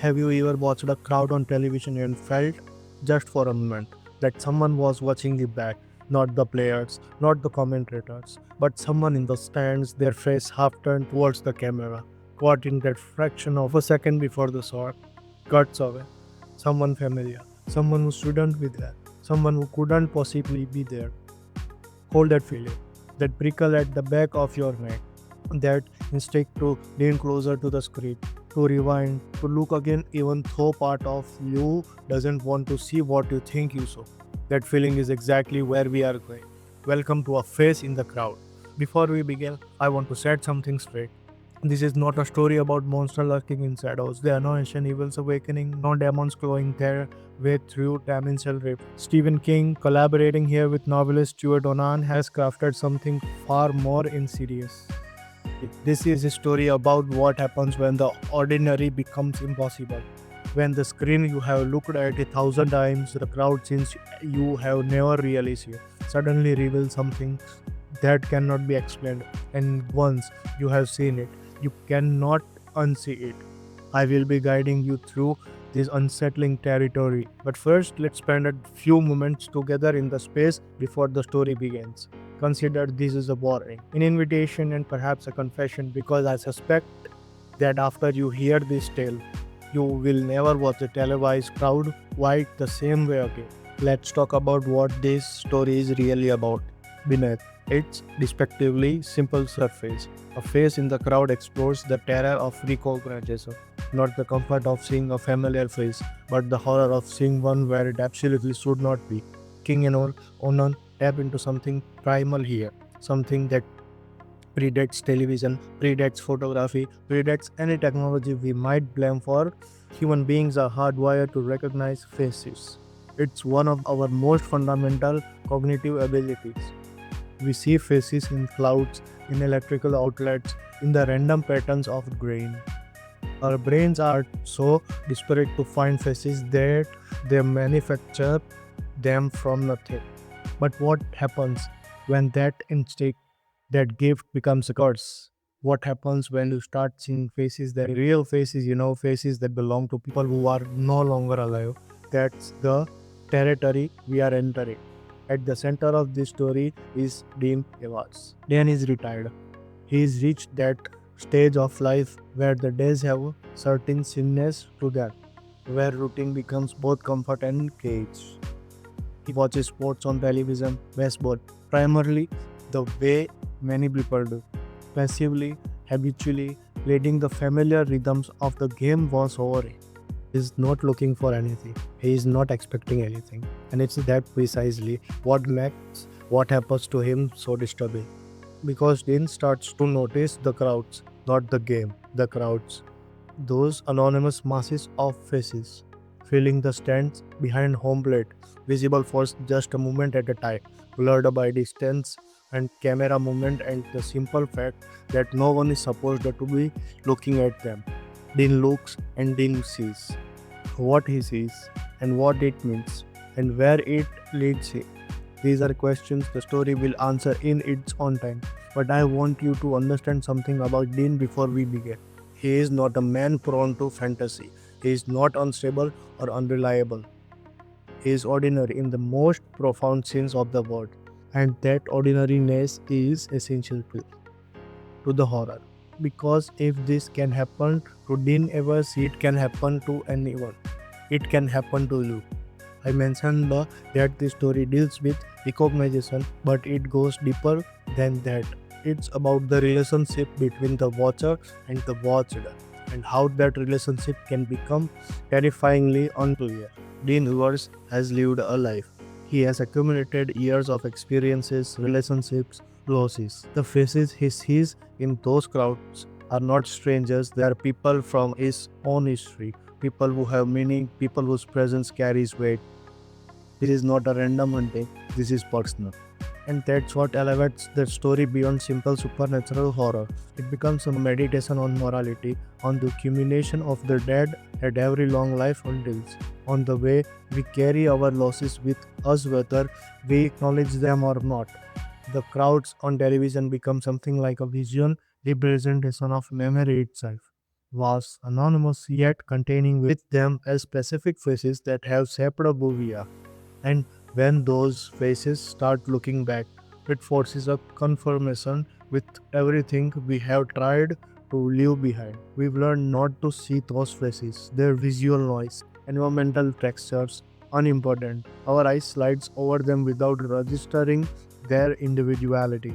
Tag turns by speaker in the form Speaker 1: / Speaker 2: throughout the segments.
Speaker 1: Have you ever watched a crowd on television and felt, just for a moment, that someone was watching you back? Not the players, not the commentators, but someone in the stands, their face half turned towards the camera, caught in that fraction of a second before the shot cuts away. Someone familiar, someone who shouldn't be there, someone who couldn't possibly be there. Hold that feeling, that prickle at the back of your neck, that instinct to lean closer to the screen, to rewind, to look again, even though part of you doesn't want to see what you think you saw. That feeling is exactly where we are going. Welcome to A Face in the Crowd. Before we begin, I want to set something straight. This is not a story about monsters lurking in shadows. There are no ancient evils awakening, no demons clawing their way through dimensional rift. Stephen King, collaborating here with novelist Stuart Donan, has crafted something far more insidious. This is a story about what happens when the ordinary becomes impossible. When the screen you have looked at 1,000 times, the crowd scenes you have never really seen, suddenly reveals something that cannot be explained. And once you have seen it, you cannot unsee it. I will be guiding you through this unsettling territory. But first, let's spend a few moments together in the space before the story begins. Consider this is a warning, an invitation, and perhaps a confession, because I suspect that after you hear this tale, you will never watch a televised crowd quite the same way again. Let's talk about what this story is really about. Beneath its despectively simple surface, A Face in the Crowd explores the terror of recognition, not the comfort of seeing a familiar face, but the horror of seeing one where it absolutely should not be. King and Onan tap into something primal here, something that predates television, predates photography, predates any technology we might blame for. Human beings are hardwired to recognize faces. It's one of our most fundamental cognitive abilities. We see faces in clouds, in electrical outlets, in the random patterns of grain. Our brains are so desperate to find faces that they manufacture them from nothing. But what happens when that instinct, that gift becomes a curse? What happens when you start seeing faces, that real faces, faces that belong to people who are no longer alive? That's the territory we are entering. At the center of this story is Dean Evans. Dan is retired. He's reached that stage of life where the days have certain sameness to them, where routine becomes both comfort and cage. He watches sports on television, baseball, primarily the way many people do, passively, habitually, letting the familiar rhythms of the game wash over him. He is not looking for anything. He is not expecting anything. And it's that precisely what makes what happens to him so disturbing. Because Dean starts to notice the crowds, not the game, the crowds. Those anonymous masses of faces, filling the stands behind home plate, visible for just a moment at a time, blurred by distance and camera movement and the simple fact that no one is supposed to be looking at them. Dean looks and Dean sees what he sees and what it means and where it leads him. These are questions the story will answer in its own time. But I want you to understand something about Dean before we begin. He is not a man prone to fantasy. He is not unstable or unreliable. He is ordinary in the most profound sense of the word. And that ordinariness is essential to the horror. Because if this can happen to Dean Evers, it can happen to anyone. It can happen to you. I mentioned that the story deals with recognition, but it goes deeper than that. It's about the relationship between the watcher and the watched, and how that relationship can become terrifyingly unclear. Dean Evers has lived a life. He has accumulated years of experiences, relationships, losses. The faces he sees in those crowds are not strangers, they are people from his own history, people who have meaning, people whose presence carries weight. This is not a random hunting, this is personal. And that's what elevates the story beyond simple supernatural horror. It becomes a meditation on morality, on the accumulation of the dead at every long life untills, on the way we carry our losses with us whether we acknowledge them or not. The crowds on television become something like a vision representation of memory itself. vast, anonymous, yet containing with them a specific faces that have shaped a Bovia. And when those faces start looking back, it forces a confirmation with everything we have tried to leave behind. We've learned not to see those faces, their visual noise, environmental textures, unimportant. Our eyes slides over them without registering their individuality.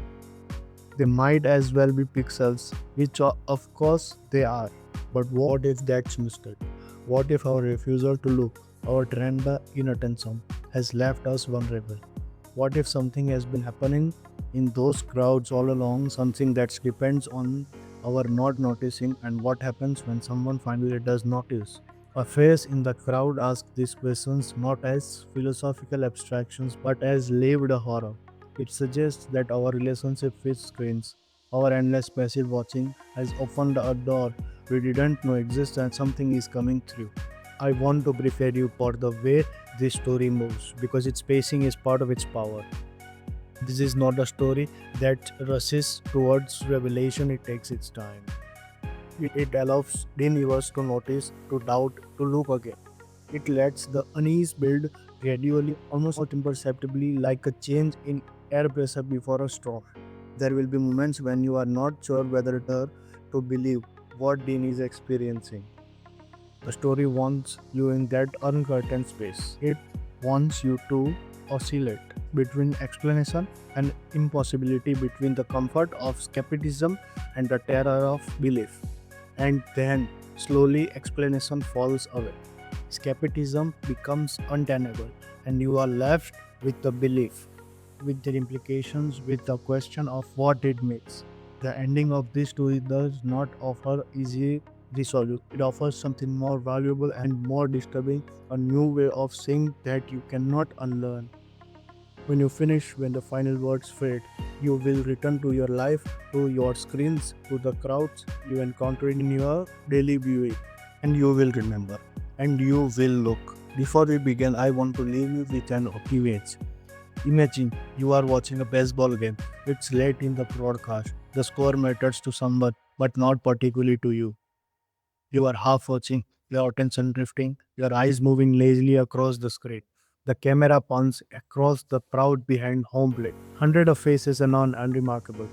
Speaker 1: They might as well be pixels, which of course they are. But what if that's mistake? What if our refusal to look, our trend inattention, has left us vulnerable? What if something has been happening in those crowds all along, something that depends on our not noticing, and what happens when someone finally does notice? A face in the crowd asks these questions not as philosophical abstractions but as lived horror. It suggests that our relationship with screens, our endless passive watching, has opened a door we didn't know exists and something is coming through. I want to prepare you for the way this story moves because its pacing is part of its power. This is not a story that rushes towards revelation, it takes its time. It allows the universe to notice, to doubt, to look again. It lets the unease build gradually, almost imperceptibly, like a change in air pressure before a storm. There will be moments when you are not sure whether to believe what Dean is experiencing. The story wants you in that uncurtained space. It wants you to oscillate between explanation and impossibility, between the comfort of skepticism and the terror of belief. And then slowly explanation falls away. Skepticism becomes untenable, and you are left with the belief, with their implications, with the question of what it means. The ending of this story does not offer easy resolution. It offers something more valuable and more disturbing, a new way of seeing that you cannot unlearn. When you finish, when the final words fade, you will return to your life, to your screens, to the crowds you encounter in your daily viewing, and you will remember, and you will look. Before we begin, I want to leave you with an image. Imagine you are watching a baseball game. It's late in the broadcast. The score matters to someone, but not particularly to you. You are half watching, your attention drifting, your eyes moving lazily across the screen. The camera pans across the crowd behind home plate. Hundreds of faces are non unremarkable,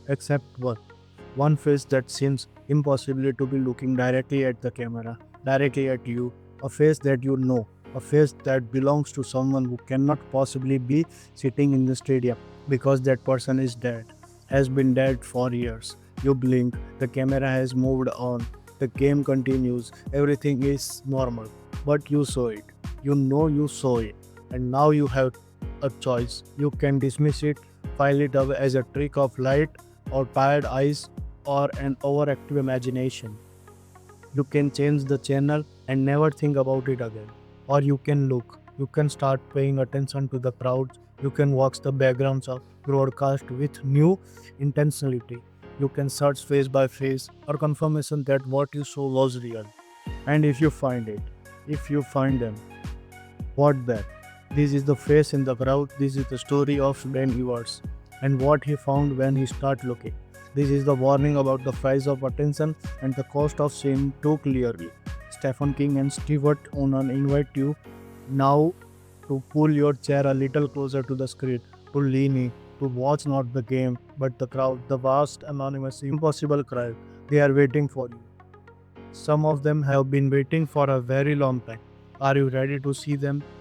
Speaker 1: except one. One face that seems impossibly to be looking directly at the camera, directly at you. A face that you know, a face that belongs to someone who cannot possibly be sitting in the stadium because that person is dead, has been dead for years. You blink, the camera has moved on, the game continues, everything is normal. But you saw it. You know you saw it. And now you have a choice. You can dismiss it, file it away as a trick of light or tired eyes or an overactive imagination. You can change the channel and never think about it again. Or you can look. You can start paying attention to the crowds. You can watch the backgrounds of broadcast with new intentionality. You can search face by face or confirmation that what you saw was real. And if you find it, if you find them, what then? This is the face in the crowd. This is the story of Ben Evers and what he found when he started looking. This is the warning about the price of attention and the cost of seeing too clearly. Stephen King and Stewart Onan invite you now to pull your chair a little closer to the screen, to lean in, to watch not the game, but the crowd, the vast, anonymous, impossible crowd. They are waiting for you. Some of them have been waiting for a very long time. Are you ready to see them?